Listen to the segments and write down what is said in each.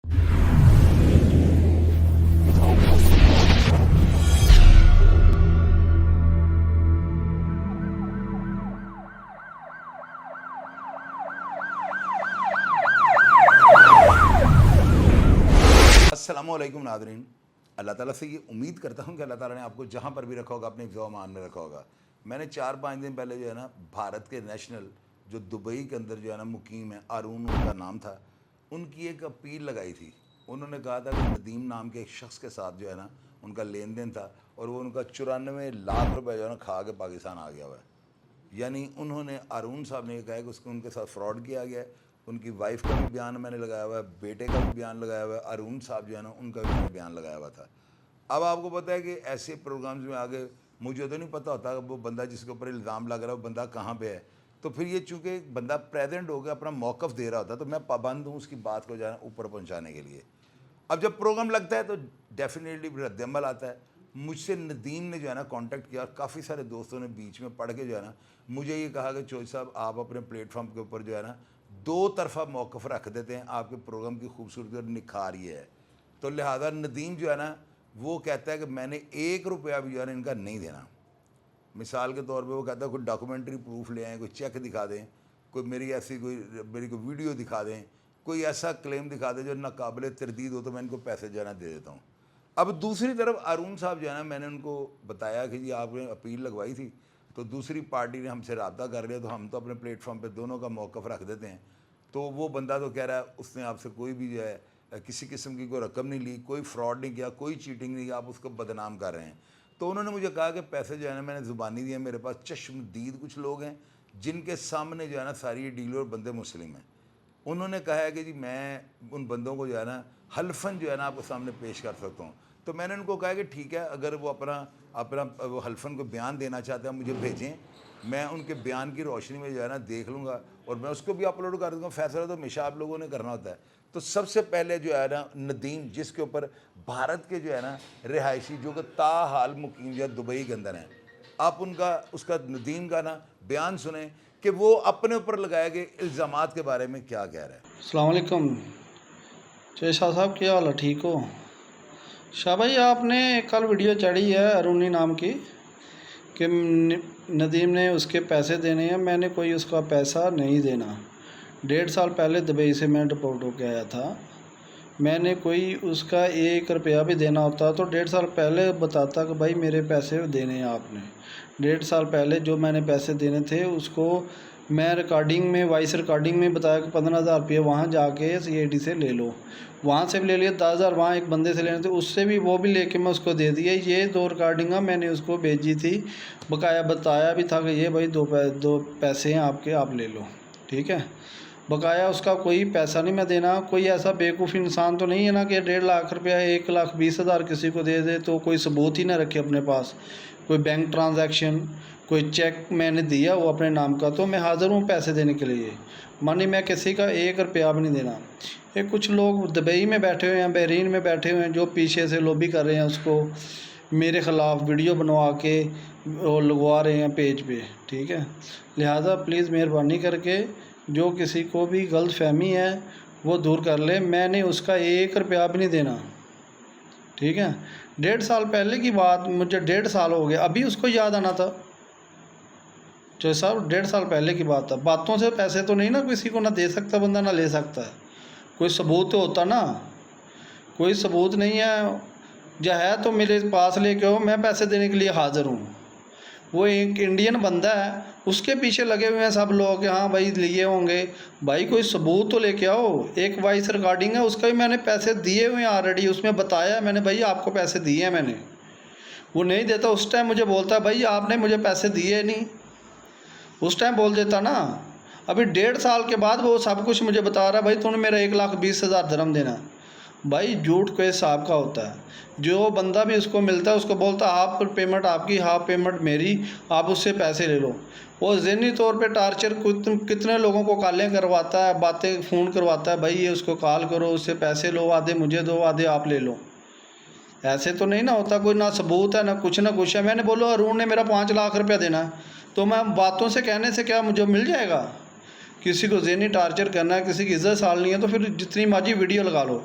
अस्सलामुअलैकुम नाज़रीन, अल्लाह ताला से ये उम्मीद करता हूँ कि अल्लाह ताला ने आपको जहाँ पर भी रखा होगा अपने हिफ्ज़ व अमान में रखा होगा। मैंने 4-5 दिन पहले जो है ना भारत के नेशनल जो दुबई के अंदर जो है ना मुकीम है, आरून उनका नाम था, उनकी एक अपील लगाई थी। उन्होंने कहा था कि नदीम नाम के एक शख्स के साथ जो है ना उनका लेन देन था और वो उनका 94 लाख रुपये जो है ना खा के पाकिस्तान आ गया हुआ है। यानी उन्होंने आरून साहब ने ये कहा कि उसको उनके साथ फ्रॉड किया गया है। उनकी वाइफ का भी बयान मैंने लगाया हुआ है, बेटे का भी बयान लगाया हुआ है, अरुण साहब जो है ना उनका भी मैंने बयान लगाया हुआ था। अब आपको पता है कि ऐसे प्रोग्राम्स में आगे मुझे तो नहीं पता होता वो बंदा जिसके ऊपर इल्ज़ाम लग रहा है वो बंदा कहाँ पे है। तो फिर ये चूँकि बंदा प्रेजेंट हो गया अपना मौक़िफ़ दे रहा होता तो मैं पाबंद हूँ उसकी बात को जो है ना ऊपर पहुँचाने के लिए। अब जब प्रोग्राम लगता है तो डेफिनेटली रद्दअमल आता है। मुझसे नदीम ने जो है ना कांटेक्ट किया और काफ़ी सारे दोस्तों ने बीच में पढ़ के जो है ना मुझे ये कहा कि चोई साहब आप अपने प्लेटफॉर्म के ऊपर जो है ना दो तरफा मौक़िफ़ रख देते हैं, आपके प्रोग्राम की खूबसूरती और निखार ये है। तो लिहाजा नदीम जो है ना वो कहता है कि मैंने 1 रुपया भी जो है ना इनका नहीं देना। मिसाल के तौर पे वो कहता है कोई डॉक्यूमेंट्री प्रूफ ले आएँ, कोई चेक दिखा दें, कोई मेरी कोई वीडियो दिखा दें, कोई ऐसा क्लेम दिखा दें जो नाकाबिल तरदीद हो तो मैं इनको पैसे जो है ना दे देता हूँ। अब दूसरी तरफ अरुण साहब जो है ना मैंने उनको बताया कि जी आपने अपील लगवाई थी तो दूसरी पार्टी ने हमसे रब्ता कर लिया तो हम तो अपने प्लेटफॉर्म पे दोनों का मौक़िफ़ रख देते हैं। तो वो बंदा तो कह रहा है उसने आपसे कोई भी जो है किसी किस्म की कोई रकम नहीं ली, कोई फ्रॉड नहीं किया, कोई चीटिंग नहीं किया, आप उसको बदनाम कर रहे हैं। तो उन्होंने मुझे कहा कि पैसे जो है ना मैंने ज़ुबानी दिए, मेरे पास चश्मदीद कुछ लोग हैं जिनके सामने जो है ना सारी ये डील और बंदे मुस्लिम हैं। उन्होंने कहा है कि जी मैं उन बंदों को जो है ना हल्फन जो है ना आपके सामने पेश कर सकता हूँ। तो मैंने उनको कहा कि ठीक है, अगर वो अपना अपना वो हल्फन को बयान देना चाहते हैं मुझे भेजें, मैं उनके बयान की रोशनी में जो है ना देख लूँगा और मैं उसको भी अपलोड कर दूँगा। फैसला तो हमेशा आप लोगों ने करना होता है। तो सबसे पहले जो है ना नदीम जिसके ऊपर भारत के जो है ना रिहायशी जो कि ताहाल मुकीम जो है दुबई के अंदर हैं, आप उनका उसका नदीम का ना बयान सुने कि वो अपने ऊपर लगाए गए इल्ज़ामात के बारे में क्या कह रहे हैं। अस्सलाम वालेकुम शाह साहब, क्या हाल है? ठीक हो शाह भाई? आपने कल वीडियो चढ़ी है अरुणी नाम की कि नदीम ने उसके पैसे देने हैं। मैंने कोई उसका पैसा नहीं देना। 1.5 साल पहले दुबई से मैं डिपोर्ट होकर आया था। मैंने कोई उसका 1 रुपया भी देना होता तो 1.5 साल पहले बताता कि भाई मेरे पैसे देने हैं आपने। 1.5 साल पहले जो मैंने पैसे देने थे उसको मैं रिकॉर्डिंग में वॉइस रिकॉर्डिंग में बताया कि 15,000 रुपये वहाँ जाके CID से ले लो। वहाँ से भी ले लिया, 10,000 वहाँ एक बंदे से लेने थे, उससे भी वो भी लेके मैं उसको दे दिया। ये 2 रिकॉर्डिंगाँ मैंने उसको भेजी थी, बकाया बताया भी था कि ये भाई दो पैसे हैं आपके, आप ले लो, ठीक है। बकाया उसका कोई पैसा नहीं मैं देना। कोई ऐसा बेवकूफ़ इंसान तो नहीं है ना कि 1.5 लाख रुपया 1,20,000 किसी को दे दे तो कोई सबूत ही ना रखे अपने पास, कोई बैंक ट्रांजैक्शन, कोई चेक मैंने दिया वो अपने नाम का, तो मैं हाज़िर हूँ पैसे देने के लिए। मानी मैं किसी का 1 रुपया भी नहीं देना। ये कुछ लोग दुबई में बैठे हुए हैं, बहरीन में बैठे हुए हैं, जो पीछे से लॉबी कर रहे हैं उसको मेरे ख़िलाफ़ वीडियो बनवा के और लगवा रहे हैं पेज पे, ठीक है। लिहाजा प्लीज़ मेहरबानी करके जो किसी को भी गलत फहमी है वो दूर कर ले। मैंने उसका 1 रुपया भी नहीं देना, ठीक है। 1.5 साल पहले की बात, मुझे 1.5 साल हो गया, अभी उसको याद आना था। जो साहब 1.5 साल पहले की बात है। बातों से पैसे तो नहीं ना किसी को ना दे सकता बंदा ना ले सकता है। कोई सबूत तो होता ना, कोई सबूत नहीं है। जो है तो मेरे पास लेके आओ, मैं पैसे देने के लिए हाज़िर हूँ। वो एक इंडियन बंदा है, उसके पीछे लगे हुए हैं सब लोग कि हाँ भाई लिए होंगे। भाई कोई सबूत तो लेके आओ। एक वॉइस रिकॉर्डिंग है, उसका भी मैंने पैसे दिए हुए हैं ऑलरेडी, उसमें बताया मैंने भाई आपको पैसे दिए हैं मैंने। वो नहीं देता, उस टाइम मुझे बोलता है भाई आपने मुझे पैसे दिए नहीं, उस टाइम बोल देता ना। अभी 1.5 साल के बाद वो सब कुछ मुझे बता रहा है भाई तूने मेरा 1,20,000 dirham देना। भाई झूठ के हिसाब का होता है। जो बंदा भी उसको मिलता है उसको बोलता है हाफ पेमेंट आपकी, हाफ पेमेंट मेरी, आप उससे पैसे ले लो। वो ज़हनी तौर पे टार्चर कितने लोगों को कॉलें करवाता है, बातें फ़ोन करवाता है, भाई ये उसको कॉल करो, उससे पैसे लो, आधे मुझे दो आधे आप ले लो। ऐसे तो नहीं ना होता। कोई ना सबूत है ना कुछ है। मैंने बोलो अरुण ने मेरा 5 लाख रुपया देना है, तो मैं बातों से कहने से क्या मुझे मिल जाएगा? किसी को ज़हनी टार्चर करना है, किसी की इज्जत सालनी है, तो फिर जितनी मर्जी वीडियो लगा लो।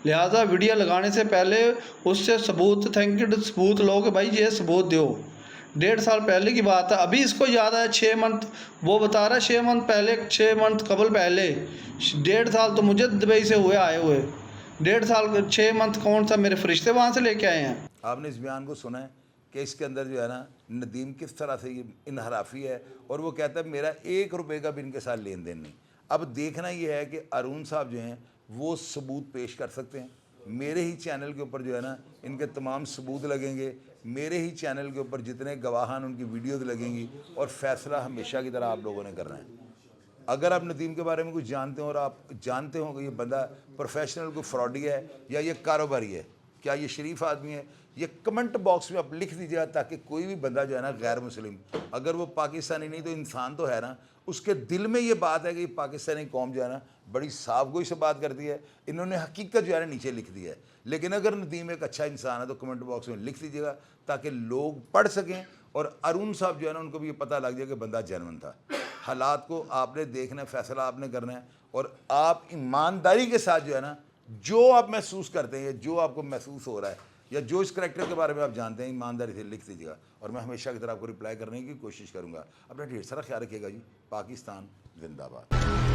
लिहाजा वीडियो लगाने से पहले उससे सबूत सबूत लो कि भाई ये सबूत दो। 1.5 साल पहले की बात है, अभी इसको याद है 6 मंथ, वो बता रहा है 6 मंथ पहले, 6 मंथ कबल पहले। 1.5 साल तो मुझे दुबई से हुए आए हुए, 1.5 साल 6 मंथ कौन सा मेरे फरिश्ते वहाँ से लेके आए हैं। आपने इस बयान को सुना है कि इसके अंदर जो है ना नदीम किस तरह से ये इनहराफी है, और वो कहता है मेरा 1 रुपये का भी इनके साथ लेन देन नहीं। अब देखना ये है कि अरुण साहब जो हैं वो सबूत पेश कर सकते हैं। मेरे ही चैनल के ऊपर जो है ना इनके तमाम सबूत लगेंगे, मेरे ही चैनल के ऊपर जितने गवाहान उनकी वीडियोज़ लगेंगी, और फैसला हमेशा की तरह आप लोगों ने करना है। अगर आप नदीम के बारे में कुछ जानते हो और आप जानते हो कि ये बंदा प्रोफेशनल को फ्रॉडी है या ये कारोबारी है, क्या ये शरीफ आदमी है, ये कमेंट बॉक्स में आप लिख दीजिएगा, ताकि कोई भी बंदा जो है ना गैर मुस्लिम, अगर वो पाकिस्तानी नहीं तो इंसान तो है ना, उसके दिल में ये बात है कि पाकिस्तानी कौम जो है ना बड़ी साफगोई से बात करती है। इन्होंने हकीकत जो है ना नीचे लिख दी है। लेकिन अगर नदीम एक अच्छा इंसान है तो कमेंट बॉक्स में लिख दीजिएगा, ताकि लोग पढ़ सकें और अरुण साहब जो है ना उनको भी ये पता लग जाए कि बंदा जेन्युइन था। हालात को आपने देखना है, फैसला आपने करना है, और आप ईमानदारी के साथ जो है ना जो आप महसूस करते हैं, जो आपको महसूस हो रहा है, या जो इस करैक्टर के बारे में आप जानते हैं, ईमानदारी से लिख दीजिएगा, और मैं हमेशा की तरह आपको रिप्लाई करने की कोशिश करूंगा। अपना ढेर सारा ख्याल रखिएगा जी। पाकिस्तान जिंदाबाद।